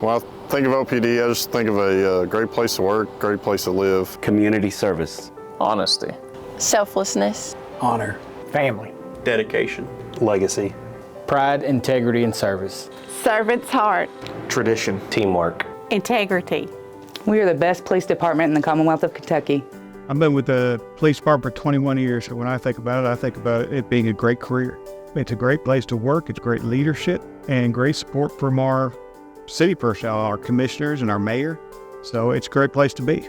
When I think of OPD, I just think of a great place to work, great place to live. Community service. Honesty. Selflessness. Honor. Family. Dedication. Legacy. Pride, integrity, and service. Servant's heart. Tradition. Teamwork. Integrity. We are the best police department in the Commonwealth of Kentucky. I've been with the police department for 21 years, so when I think about it being a great career. It's a great place to work, it's great leadership, and great support from our city personnel, our commissioners and our mayor, so it's a great place to be.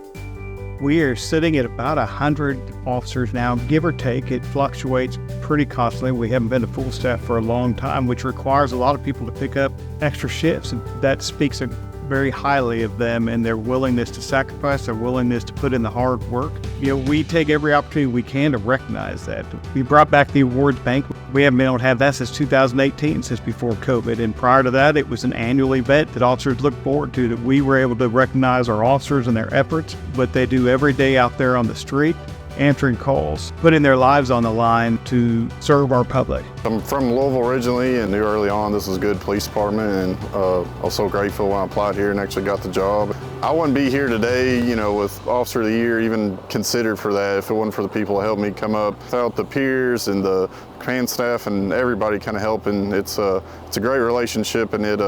We are sitting at about 100 officers now, give or take. It fluctuates pretty constantly. We haven't been to full staff for a long time, which requires a lot of people to pick up extra shifts, and that speaks very highly of them and their willingness to sacrifice, their willingness to put in the hard work. We take every opportunity we can to recognize that. We brought back the Awards Banquet. We haven't been able to have that since 2018, since before COVID. And prior to that, it was an annual event that officers look forward to, that we were able to recognize our officers and their efforts, what they do every day out there on the street, answering calls, putting their lives on the line to serve our public. I'm from Louisville originally and knew early on this was a good police department, and I was so grateful when I applied here and actually got the job. I wouldn't be here today, with Officer of the Year even considered for that if it wasn't for the people that helped me come up. Without the peers and the command staff and everybody kind of helping, it's a great relationship, and it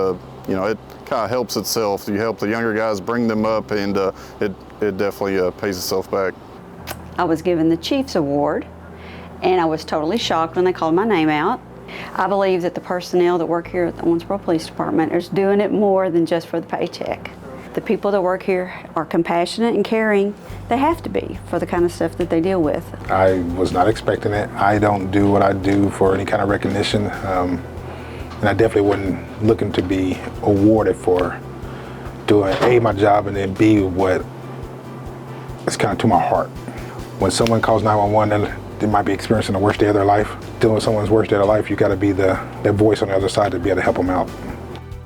kind of helps itself. You help the younger guys, bring them up, and it definitely pays itself back. I was given the Chief's Award, and I was totally shocked when they called my name out. I believe that the personnel that work here at the Owensboro Police Department is doing it more than just for the paycheck. The people that work here are compassionate and caring. They have to be for the kind of stuff that they deal with. I was not expecting it. I don't do what I do for any kind of recognition, and I definitely wasn't looking to be awarded for doing A, my job, and then B, what is kind of to my heart. When someone calls 911 and they might be experiencing the worst day of their life, dealing with someone's worst day of their life, you got to be the voice on the other side to be able to help them out.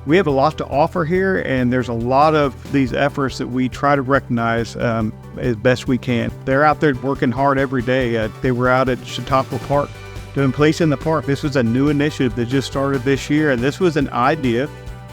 We have a lot to offer here, and there's a lot of these efforts that we try to recognize as best we can. They're out there working hard every day. They were out at Chautauqua Park doing Police in the Park. This was a new initiative that just started this year, and this was an idea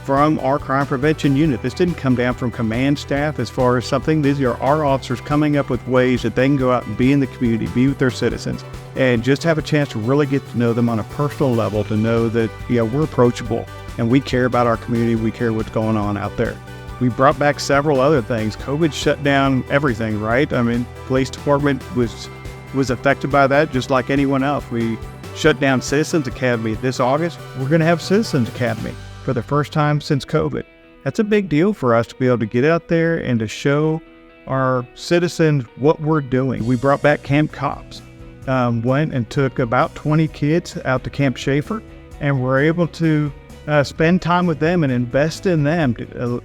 from our crime prevention unit. This didn't come down from command staff as far as something. These are our officers coming up with ways that they can go out and be in the community, be with their citizens, and just have a chance to really get to know them on a personal level, to know that we're approachable and we care about our community, we care what's going on out there. We brought back several other things. COVID shut down everything, right? I mean, police department was affected by that just like anyone else. We shut down Citizens Academy. This August, we're going to have Citizens Academy for the first time since COVID. That's a big deal for us to be able to get out there and to show our citizens what we're doing. We brought back Camp K.O.P.S. Went and took about 20 kids out to Camp Schaefer, and we're able to spend time with them and invest in them,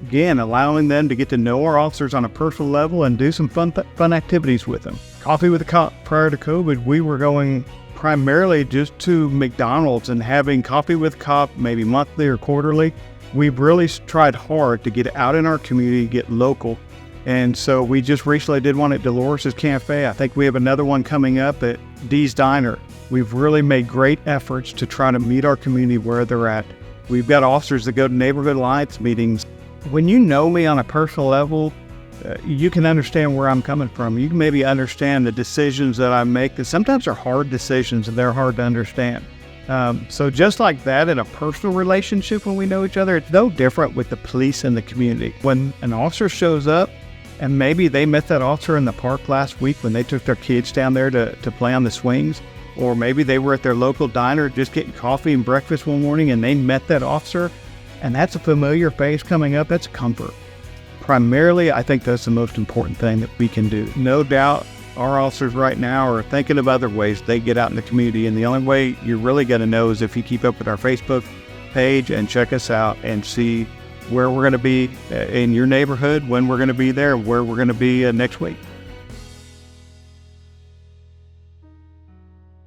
again, allowing them to get to know our officers on a personal level and do some fun activities with them. Coffee with a Cop. Prior to COVID, we were going primarily just to McDonald's and having coffee with a cop maybe monthly or quarterly. We've really tried hard to get out in our community, get local. And so we just recently did one at Dolores' Cafe. I think we have another one coming up at Dee's Diner. We've really made great efforts to try to meet our community where they're at. We've got officers that go to neighborhood alliance meetings. When you know me on a personal level, you can understand where I'm coming from. You can maybe understand the decisions that I make, that sometimes are hard decisions and they're hard to understand. So just like that, in a personal relationship when we know each other, it's no different with the police and the community. When an officer shows up, and maybe they met that officer in the park last week when they took their kids down there to play on the swings, or maybe they were at their local diner just getting coffee and breakfast one morning and they met that officer, and that's a familiar face coming up, that's a comfort. Primarily, I think that's the most important thing that we can do. No doubt our officers right now are thinking of other ways they get out in the community, and the only way you're really going to know is if you keep up with our Facebook page and check us out and see where we're going to be in your neighborhood, when we're going to be there, where we're going to be next week.